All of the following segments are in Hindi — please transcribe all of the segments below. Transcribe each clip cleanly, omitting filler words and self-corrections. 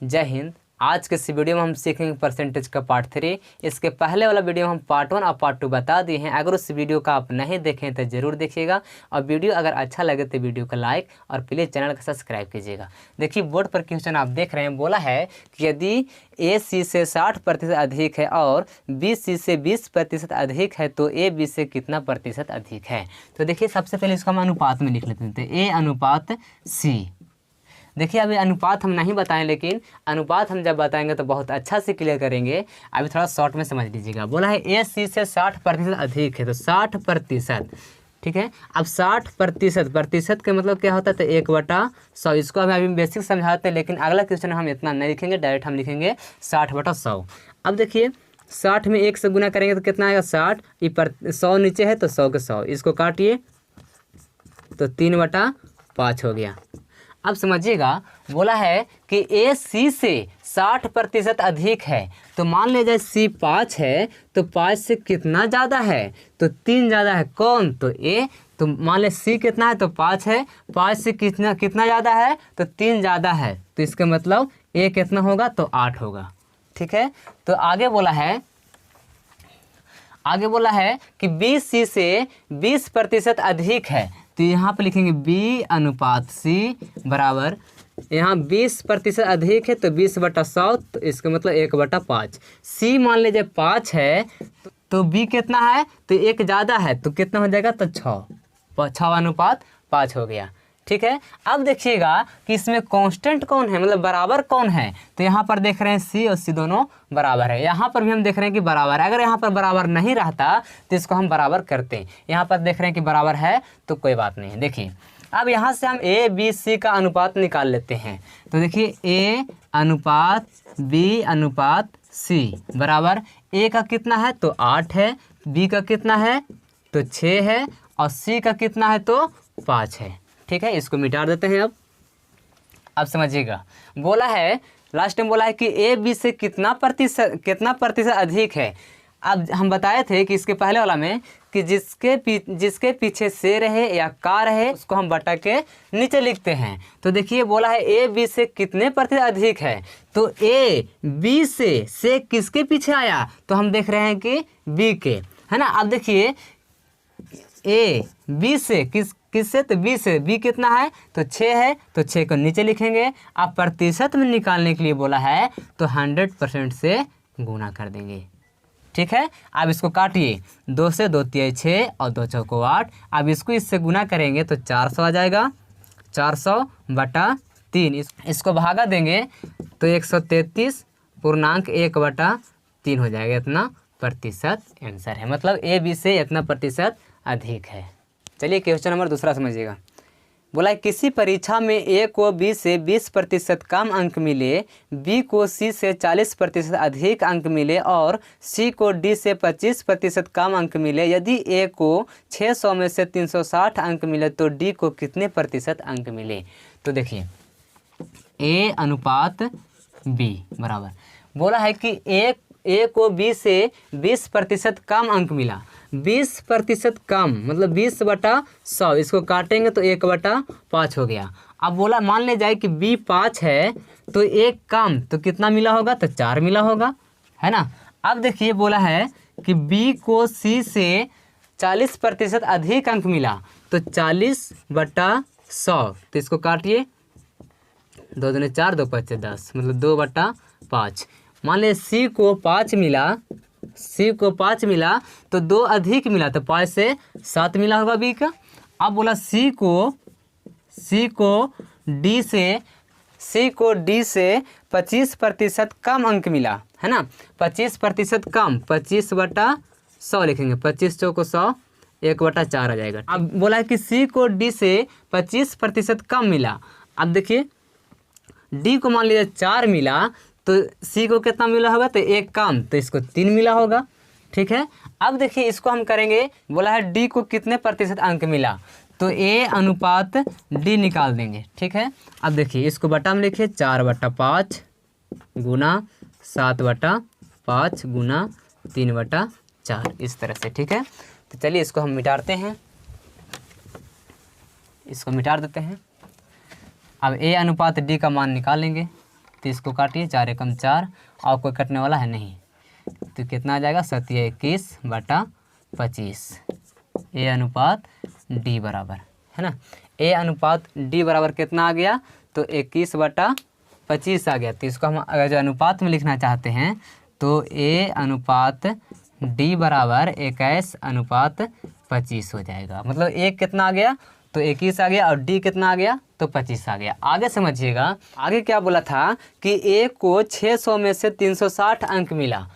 जय हिंद। आज के इस वीडियो में हम सीखेंगे परसेंटेज का पार्ट 3। इसके पहले वाला वीडियो में हम पार्ट 1 और पार्ट 2 बता दिए हैं। अगर उस वीडियो का आप नहीं देखें तो ज़रूर देखिएगा, और वीडियो अगर अच्छा लगे तो वीडियो को लाइक और प्लीज़ चैनल को सब्सक्राइब कीजिएगा। देखिए बोर्ड पर क्वेश्चन आप देख रहे हैं, बोला है कि यदि ए सी से 60% अधिक है और बी सी से 20% अधिक है तो ए बी से कितना प्रतिशत अधिक है। तो देखिए सबसे पहले इसको हम अनुपात में लिख लेते हैं, तो ए अनुपात सी। देखिए अभी अनुपात हम नहीं बताएं, लेकिन अनुपात हम जब बताएंगे तो बहुत अच्छा से क्लियर करेंगे। अभी थोड़ा शॉर्ट में समझ लीजिएगा। बोला है ए सी से 60% अधिक है तो 60%, ठीक है। अब 60% प्रतिशत के मतलब क्या होता है, तो 1/100। इसको अभी बेसिक समझाते हैं, लेकिन अगला क्वेश्चन हम इतना नहीं लिखेंगे, डायरेक्ट हम लिखेंगे 60/100। अब देखिए 60 में 1 से गुना करेंगे तो कितना आएगा 60, 100 नीचे है तो 100 के 100, इसको काटिए तो 3/5 हो गया। अब समझिएगा, बोला है कि ए सी से 60% अधिक है, तो मान लीजिए सी 5 है तो 5 से कितना ज़्यादा है, तो 3 ज़्यादा है। कौन? तो ए। तो मान लीजिए सी कितना है, तो 5 है, 5 से कितना ज़्यादा है, तो 3 ज़्यादा है। तो इसका मतलब ए कितना होगा, तो 8 होगा, ठीक है। तो आगे बोला है कि बी सी से 20% अधिक है, तो यहाँ पर लिखेंगे बी अनुपात सी बराबर, यहाँ 20% अधिक है तो 20/100, तो इसका मतलब 1/5। सी मान लीजिए 5 है तो बी कितना है, तो 1 ज़्यादा है, तो कितना हो जाएगा, तो 6/5 हो गया, ठीक है। अब देखिएगा कि इसमें कांस्टेंट कौन है, मतलब बराबर कौन है। तो यहाँ पर देख रहे हैं सी और सी दोनों बराबर है। यहाँ पर भी हम देख रहे हैं कि बराबर है। अगर यहाँ पर बराबर नहीं रहता तो इसको हम बराबर करते हैं। यहाँ पर देख रहे हैं कि बराबर है तो कोई बात नहीं है। देखिए अब यहाँ से हम ए बी सी का अनुपात निकाल लेते हैं। तो देखिए ए अनुपात बी अनुपात सी बराबर, ए का कितना है, तो 8 है, बी का कितना है, तो 6 है, और सी का कितना है, तो 5 है, ठीक है। इसको मिटा देते हैं। अब समझिएगा, बोला है लास्ट टाइम बोला है कि ए बी से कितना प्रतिशत अधिक है। अब हम बताए थे कि इसके पहले वाला में कि जिसके पीछे से रहे या का रहे उसको हम बटा के नीचे लिखते हैं। तो देखिए बोला है ए बी से कितने प्रतिशत अधिक है, तो ए बी से किसके पीछे आया, तो हम देख रहे हैं कि बी के, है ना। अब देखिए ए बी से किससे, तो बी से, बी कितना है, तो 6 है, तो 6 को नीचे लिखेंगे। अब प्रतिशत में निकालने के लिए बोला है तो 100% से गुना कर देंगे, ठीक है। अब इसको काटिए, 2 से 2 तिया 6 और 2 चौको 8। अब इसको इससे गुना करेंगे तो 400 आ जाएगा, 400/3। इसको भागा देंगे तो 133.1/3 हो जाएगा। इतना प्रतिशत आंसर है, मतलब ए बी से इतना प्रतिशत अधिक है। चलिए क्वेश्चन नंबर दूसरा समझिएगा। बोला है किसी परीक्षा में ए को बी से 20% कम अंक मिले, बी को सी से 40% अधिक अंक मिले और सी को डी से 25% कम अंक मिले। यदि ए को 600 में से 360 अंक मिले तो डी को कितने प्रतिशत अंक मिले। तो देखिए ए अनुपात बी बराबर, बोला है कि ए को बी से 20% कम अंक मिला। 20% कम मतलब 20/100, इसको काटेंगे तो 1/5 हो गया। अब बोला मान ले जाए कि बी 5 है तो 1 कम, तो कितना मिला होगा, तो 4 मिला होगा, है ना। अब देखिए बोला है कि बी को सी से 40% अधिक अंक मिला, तो 40/100, तो इसको काटिए, 2 दूनी 4, 2 5 10, मतलब 2/5। मान लीजिए सी को 5 मिला तो 2 अधिक मिला, तो 5 से 7 मिला होगा बी का। अब बोला सी को डी से 25% कम अंक मिला, है ना। 25% कम, 25/100 लिखेंगे, 25 चौको 100, 1/4 आ जाएगा। अब बोला कि सी को डी से 25% कम मिला। अब देखिए डी को मान लीजिए 4 मिला तो सी को कितना मिला होगा, तो 1 कम, तो इसको 3 मिला होगा, ठीक है। अब देखिए इसको हम करेंगे, बोला है डी को कितने प्रतिशत अंक मिला, तो ए अनुपात डी निकाल देंगे, ठीक है। अब देखिए इसको बटा में लिखिए, 4/5 गुना 7/5 गुना 3/4, इस तरह से, ठीक है। तो चलिए इसको हम मिटाते हैं, इसको मिटा देते हैं। अब ए अनुपात डी का मान निकालेंगे, तो इसको काटिए, 4 एकम 4, और कोई कटने वाला है नहीं, तो कितना आ जाएगा 21/25। ए अनुपात डी बराबर, है ना, ए अनुपात डी बराबर कितना आ गया, तो 21/25 आ गया। तो इसको हम अगर जो अनुपात में लिखना चाहते हैं तो ए अनुपात डी बराबर 21/25 हो जाएगा। मतलब ए कितना आ गया, तो 21 आ गया, और डी कितना आ गया, तो 25 आ गया। आगे समझिएगा, आगे क्या बोला था कि ए को 600 में से 360 अंक मिला,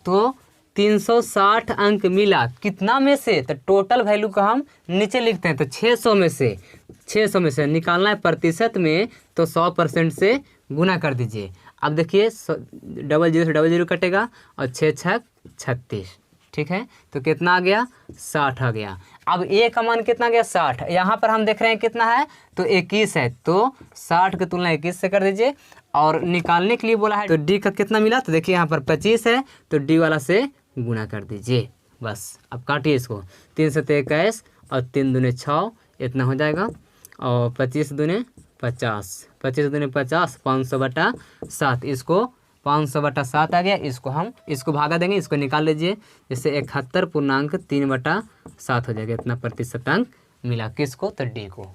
तो 360 अंक मिला कितना में से, तो टोटल वैल्यू को हम नीचे लिखते हैं। तो 600 में से निकालना है प्रतिशत में, तो 100% से गुना कर दीजिए। अब देखिए 00 से 00 कटेगा, और 6 6 36, ठीक है, तो कितना आ गया 60 आ गया। अब ए का मान कितना गया 60, यहाँ पर हम देख रहे हैं कितना है, तो 21 है, तो 60 की तुलना 21 से कर दीजिए। और निकालने के लिए बोला है, तो डी का कितना मिला, तो देखिए यहाँ पर 25 है, तो डी वाला से गुना कर दीजिए बस। अब काटिए इसको, 3 से 21 और 3 दूने 6, इतना हो जाएगा, और 25 दूने 50, 25 दूने 50, 500/7, इसको 500/7 आ गया। इसको भागा देंगे, इसको निकाल लीजिए, जैसे 71.3/7 हो जाएगा। इतना प्रतिशत अंक मिला किसको, तो डी को।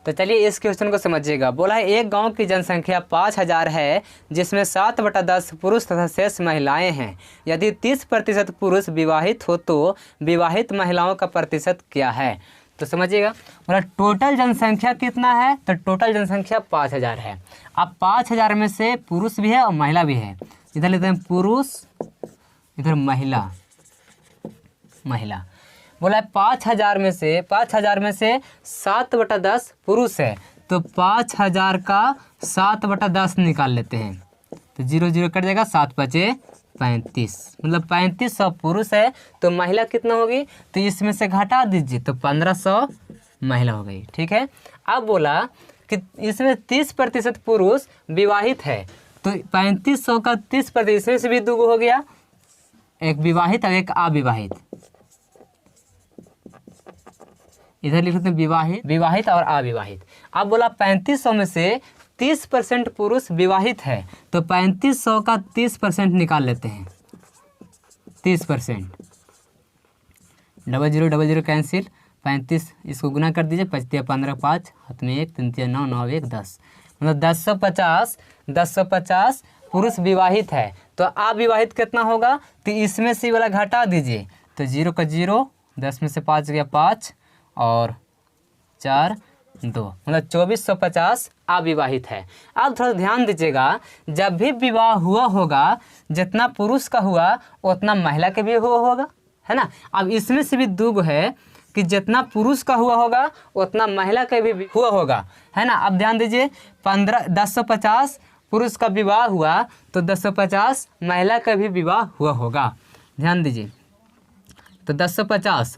तो चलिए इस क्वेश्चन को समझिएगा। बोला है एक गांव की जनसंख्या 5000 है, जिसमें 7/10 पुरुष तथा शेष महिलाएं हैं। यदि 30% पुरुष विवाहित हो तो विवाहित महिलाओं का प्रतिशत क्या है। तो समझिएगा, बोला टोटल जनसंख्या कितना है, तो टोटल जनसंख्या 5000 है। अब 5000 में से पुरुष भी है और महिला भी है। इधर लेते हैं पुरुष, इधर महिला। बोला है 5000 में से 7/10 पुरुष है, तो 5000 का 7/10 निकाल लेते हैं, तो 0 0 कट जाएगा, 7 5 35, मतलब 3500 पुरुष है, तो महिला कितना होगी, तो इसमें से घटा दीजिए, तो 1500 महिला हो गई, ठीक है। अब बोला कि इसमें 30% पुरुष विवाहित है, तो 3500 का 30%, इसमें से भी दो हो गया, एक विवाहित और एक अविवाहित। इधर लिख लेते हैं विवाहित और अविवाहित। अब बोला 3500 में से 30% पुरुष विवाहित है, तो 3500 का 30% निकाल लेते हैं, 30%, 00 00 कैंसिल, 35 इसको गुना कर दीजिए, 5 15 5, हाथ में 1, 3 9 9 1 10, मतलब 1050 पुरुष विवाहित है, तो अविवाहित कितना होगा, तो इसमें से वाला घटा दीजिए, तो 0 का 0, 10 में से 5 गया 5, और 4 2, मतलब 2450 अविवाहित है। अब थोड़ा ध्यान दीजिएगा, जब भी विवाह हुआ होगा, जितना पुरुष का हुआ उतना महिला के भी हुआ होगा, है ना। अब इसमें से भी दो है कि जितना पुरुष का हुआ होगा उतना महिला का भी हुआ होगा, है ना। अब ध्यान दीजिए, 1050 पुरुष का विवाह हुआ, तो 1050 महिला का भी विवाह हुआ होगा। ध्यान दीजिए, तो 1050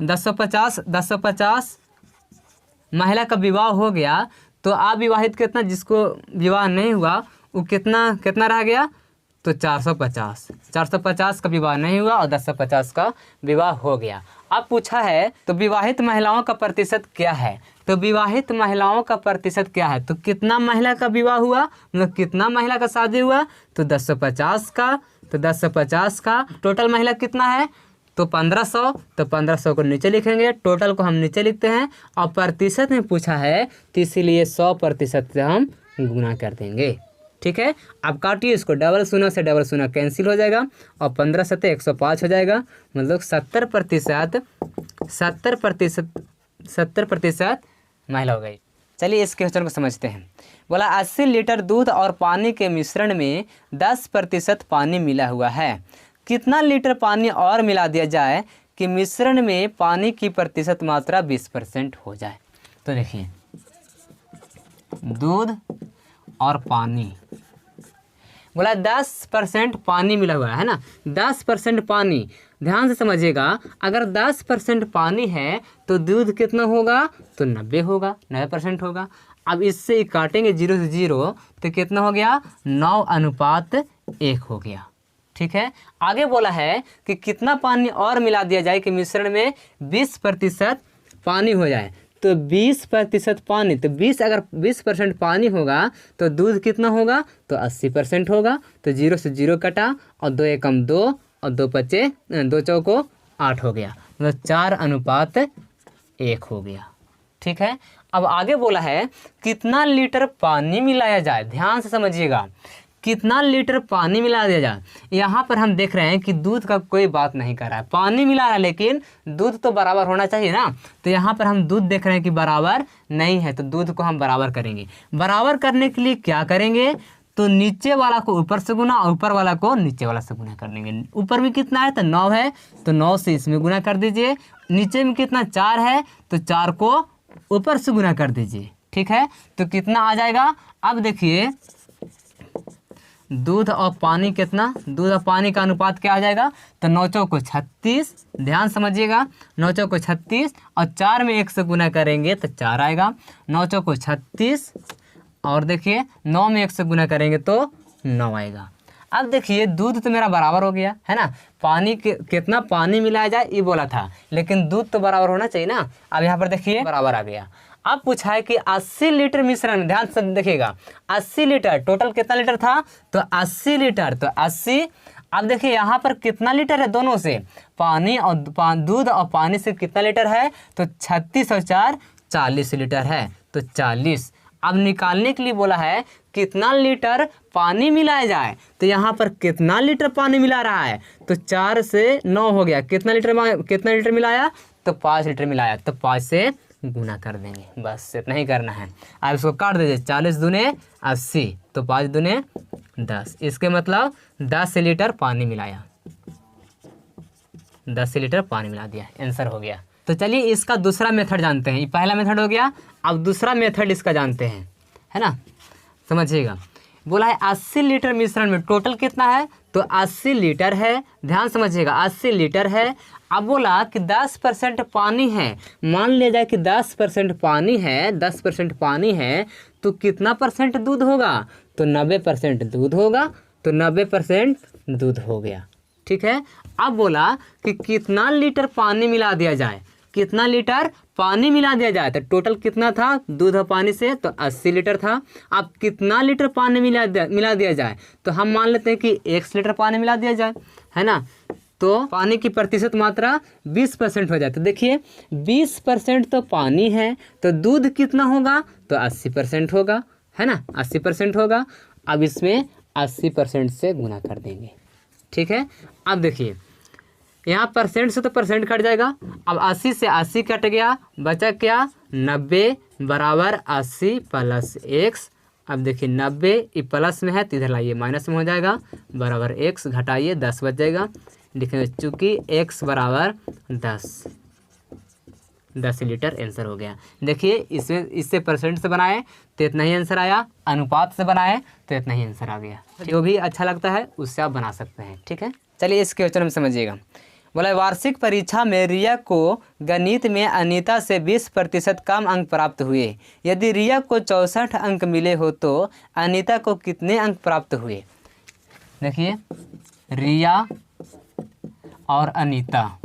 महिला का विवाह हो गया, तो अविवाहित कितना, जिसको विवाह नहीं हुआ वो कितना रह गया, तो 450 का विवाह नहीं हुआ और 1050 का विवाह हो गया। अब पूछा है तो विवाहित महिलाओं का प्रतिशत क्या है, तो विवाहित महिलाओं का प्रतिशत क्या है, तो कितना महिला का विवाह हुआ, मतलब कितना महिला का शादी हुआ, तो 1050 का, तो 1050 का टोटल महिला कितना है, तो 1500, तो 1500 को नीचे लिखेंगे, टोटल को हम नीचे लिखते हैं, और प्रतिशत में पूछा है तो इसीलिए 100% से हम गुना कर देंगे, ठीक है। अब काटिए इसको, डबल शून्य से डबल शून्य कैंसिल हो जाएगा, और 15 से 105 हो जाएगा, मतलब 70% महिला हो गई। चलिए इस क्वेश्चन को समझते हैं। बोला 80 लीटर दूध और पानी के मिश्रण में 10% पानी मिला हुआ है, कितना लीटर पानी और मिला दिया जाए कि मिश्रण में पानी की प्रतिशत मात्रा 20% हो जाए। तो देखिए, दूध और पानी, बोला 10% पानी मिला हुआ है ना, 10% पानी। ध्यान से समझिएगा, अगर 10% पानी है तो दूध कितना होगा, तो 90 होगा, 90% होगा। अब इससे काटेंगे 0 से 0, तो कितना हो गया, 9:1 हो गया, ठीक है। आगे बोला है कि कितना पानी और मिला दिया जाए कि मिश्रण में 20% पानी हो जाए, तो 20% पानी, तो 20% पानी होगा तो दूध कितना होगा, तो 80% होगा। तो 0 से 0 कटा और 2 एकम 2 और 2 पचे 2 चौको 8 हो गया, मतलब 4:1 हो गया। ठीक है, अब आगे बोला है कितना लीटर पानी मिलाया जाए। ध्यान से समझिएगा, कितना लीटर पानी मिला दिया जाए। यहाँ पर हम देख रहे हैं कि दूध का कोई बात नहीं कर रहा है, पानी मिला रहा है, लेकिन दूध तो बराबर होना चाहिए ना। तो यहाँ पर हम दूध देख रहे हैं कि बराबर नहीं है, तो दूध को हम बराबर करेंगे। बराबर करने के लिए क्या करेंगे, तो नीचे वाला को ऊपर से गुना और ऊपर वाला को नीचे वाला से गुना कर लेंगे। ऊपर में कितना है, तो 9 है, तो 9 से इसमें गुना कर दीजिए। नीचे में कितना 4 है, तो 4 को ऊपर से गुना कर दीजिए। ठीक है, तो कितना आ जाएगा। अब देखिए दूध और पानी कितना, दूध और पानी का अनुपात क्या आ जाएगा, तो 9 चौको 36। ध्यान समझिएगा, 9 चौको 36 और 4 में 1 से गुना करेंगे तो 4 आएगा। 9 चौको 36 और देखिए 9 में 1 से गुना करेंगे तो 9 आएगा। अब देखिए दूध तो मेरा बराबर हो गया है ना, पानी कितना पानी मिलाया जाए ये बोला था, लेकिन दूध तो बराबर होना चाहिए ना। अब यहाँ पर देखिए बराबर आ गया। अब पूछा है कि 80 लीटर मिश्रण, ध्यान से देखिएगा 80 लीटर, टोटल कितना लीटर था, तो 80 लीटर, तो 80। अब देखिए यहाँ पर कितना लीटर है, दोनों से पानी और दूध और पानी से कितना लीटर है, तो 36 और 4 40 लीटर है, तो 40। अब निकालने के लिए बोला है कितना लीटर पानी मिलाया जाए, तो यहाँ पर कितना लीटर पानी मिला रहा है, तो 4 से 9 हो गया, कितना लीटर मिलाया, तो 5 लीटर मिलाया, तो 5 से गुना कर देंगे, बस इतना ही करना है। अब इसको काट दीजिए, 40 दूने 80, तो 5 दूने 10, इसके मतलब 10 लीटर पानी मिलाया, 10 लीटर पानी मिला दिया, आंसर हो गया। तो चलिए इसका दूसरा मेथड जानते हैं। ये पहला मेथड हो गया, अब दूसरा मेथड इसका जानते हैं, है ना। समझिएगा, बोला है 80 लीटर मिश्रण में टोटल कितना है, तो 80 लीटर है। ध्यान समझिएगा 80 लीटर है। अब बोला कि 10% पानी है, मान लिया जाए कि 10% पानी है, 10% पानी है, तो कितना परसेंट दूध होगा, तो 90% दूध होगा, तो 90% दूध हो गया। ठीक है, अब बोला कि कितना लीटर पानी मिला दिया जाए, कितना लीटर पानी मिला दिया जाए, तो टोटल कितना था दूध और पानी से, तो 80 लीटर था। अब कितना लीटर पानी मिला दिया जाए, तो हम मान लेते हैं कि 1 लीटर पानी मिला दिया जाए, है ना। तो पानी की प्रतिशत मात्रा 20% हो जाए। तो देखिए 20% तो पानी है, तो दूध कितना होगा, तो 80% होगा, है ना, 80% होगा। अब इसमें 80% से गुना कर देंगे। ठीक है, अब देखिए यहाँ परसेंट से तो परसेंट कट जाएगा। अब 80 से 80 कट गया, बचा क्या, 90 बराबर 80 प्लस x। अब देखिए 90 ये प्लस में है तो इधर लाइए माइनस में हो जाएगा, बराबर x, घटाइए 10 बच जाएगा। लिखेंगे चूँकि x बराबर 10 लीटर आंसर हो गया। देखिए इससे परसेंट से बनाए तो इतना ही आंसर आया, अनुपात से बनाए तो इतना ही आंसर आ गया। जो भी अच्छा लगता है उससे आप बना सकते हैं। ठीक है, चलिए इस क्वेश्चन में समझिएगा। बोला वार्षिक परीक्षा में रिया को गणित में अनीता से 20% कम अंक प्राप्त हुए। यदि रिया को 64 अंक मिले हो तो अनीता को कितने अंक प्राप्त हुए। देखिए रिया और अनीता,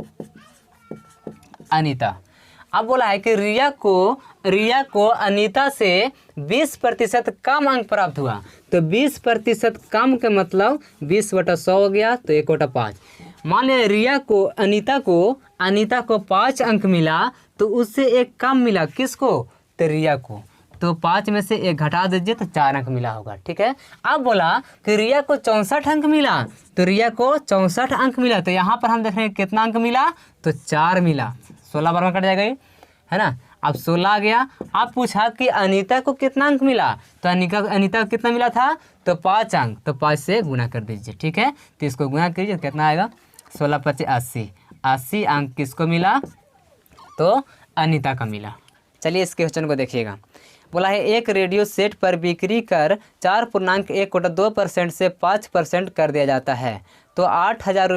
अब बोला है कि रिया को अनीता से 20% कम अंक प्राप्त हुआ। तो 20% कम का मतलब 20/100 हो गया, तो 1/5। मान लिया रिया को अनीता को 5 अंक मिला, तो उससे एक कम मिला, किसको, तो रिया को। तो 5 में से 1 घटा दीजिए तो 4 अंक मिला होगा। ठीक है, अब बोला कि रिया को 64 अंक मिला, तो रिया को 64 अंक मिला, तो यहाँ पर हम देख रहे हैं कितना अंक मिला, तो 4 मिला, 16 बार में कट जाएगा, है ना। अब 16 आ गया। अब पूछा कि अनीता को कितना अंक मिला, तो अनीता को कितना मिला था, तो 5 अंक, तो 5 से गुना कर दीजिए। ठीक है, तो इसको गुना कीजिए तो कितना आएगा, 16 × 5 = 80 अंक किसको मिला, तो अनीता का मिला। चलिए इस क्वेश्चन को देखिएगा। बोला है एक रेडियो सेट पर बिक्री कर 4.1/2% से 5% कर दिया जाता है, तो 8,000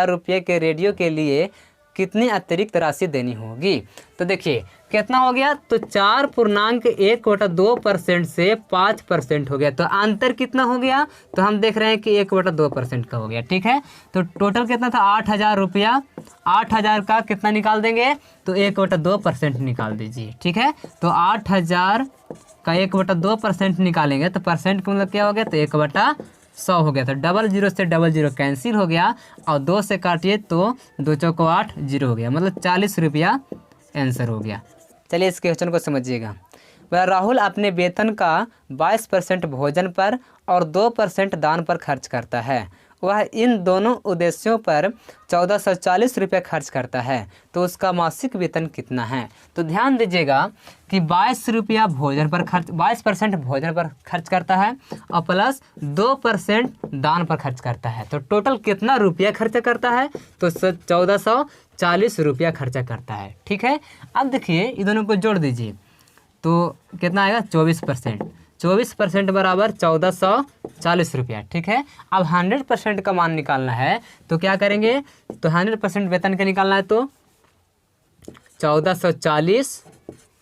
रुपये के रेडियो के लिए कितनी अतिरिक्त राशि देनी होगी। तो देखिए कितना हो गया, तो 4.1/2% से 5% हो गया। तो अंतर कितना हो गया, तो हम देख रहे हैं कि 1/2% का हो गया। ठीक है, तो टोटल कितना था 8,000 रुपया, 8,000 का कितना निकाल देंगे, तो 1/2% निकाल दीजिए। ठीक है, तो 8,000 का 1/2% निकालेंगे तो परसेंट का मतलब क्या हो गया, तो 1/100 हो गया। तो 00 से 00 कैंसिल हो गया और 2 से काटिए तो 2 चौको 8, 0 हो गया, मतलब 40 रुपया आंसर हो गया। चलिए इस क्वेश्चन को समझिएगा। वह राहुल अपने वेतन का 22% भोजन पर और 2% दान पर खर्च करता है। वह इन दोनों उद्देश्यों पर 1440 रुपये खर्च करता है, तो उसका मासिक वेतन कितना है। तो ध्यान दीजिएगा कि 22% भोजन पर खर्च करता है और प्लस 2% दान पर खर्च करता है। तो टोटल कितना रुपया खर्चा करता है, तो 1440 रुपया खर्चा करता है। ठीक है, अब देखिए इन दोनों को जोड़ दीजिए तो कितना आएगा, 24% बराबर 1440 रुपया। ठीक है, अब 100% का मान निकालना है तो क्या करेंगे, तो 100% वेतन का निकालना है तो 1440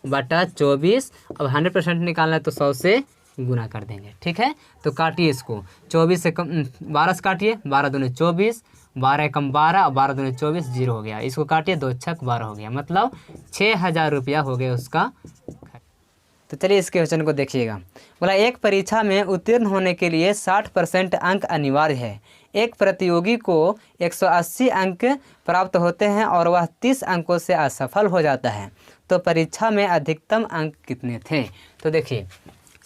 बटा 24। अब 100% निकालना है तो 100 से गुना कर देंगे। ठीक है, तो काटिए इसको, 24 से कम 12 से काटिए, 12 दूनी 24, 12 कम 12 और 12 दूनी 24, 0 हो गया। इसको काटिए, 2 छक 12 हो गया, मतलब 6,000 रुपया हो गया उसका। तो चलिए इस क्वेश्चन को देखिएगा। बोला एक परीक्षा में उत्तीर्ण होने के लिए 60% अंक अनिवार्य है। एक प्रतियोगी को 180 अंक प्राप्त होते हैं और वह 30 अंकों से असफल हो जाता है, तो परीक्षा में अधिकतम अंक कितने थे। तो देखिए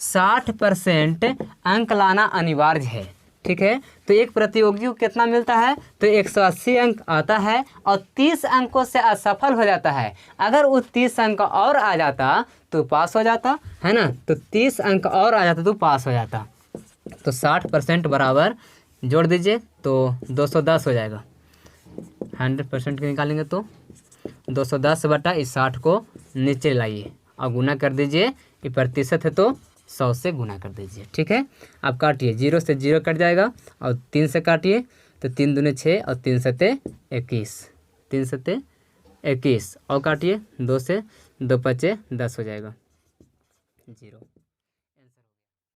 60% अंक लाना अनिवार्य है। ठीक है, तो एक प्रतियोगी को कितना मिलता है, तो 180 अंक आता है और 30 अंकों से असफल हो जाता है। अगर वो 30 अंक और आ जाता तो पास हो जाता है ना, तो 30 अंक और आ जाता तो पास हो जाता। तो 60% बराबर जोड़ दीजिए तो 210 हो जाएगा। 100% के निकालेंगे तो 210 बटा इस 60 को नीचे लाइए और गुना कर दीजिए, ये प्रतिशत है तो 100 से गुना कर दीजिए। ठीक है, अब काटिए, 0 से 0 कट जाएगा और 3 से काटिए तो 3 दूनी 6 और 3 सत्ते 21, 3 सत्ते 21 और काटिए 2 से 2 पचे 10 हो जाएगा, 0।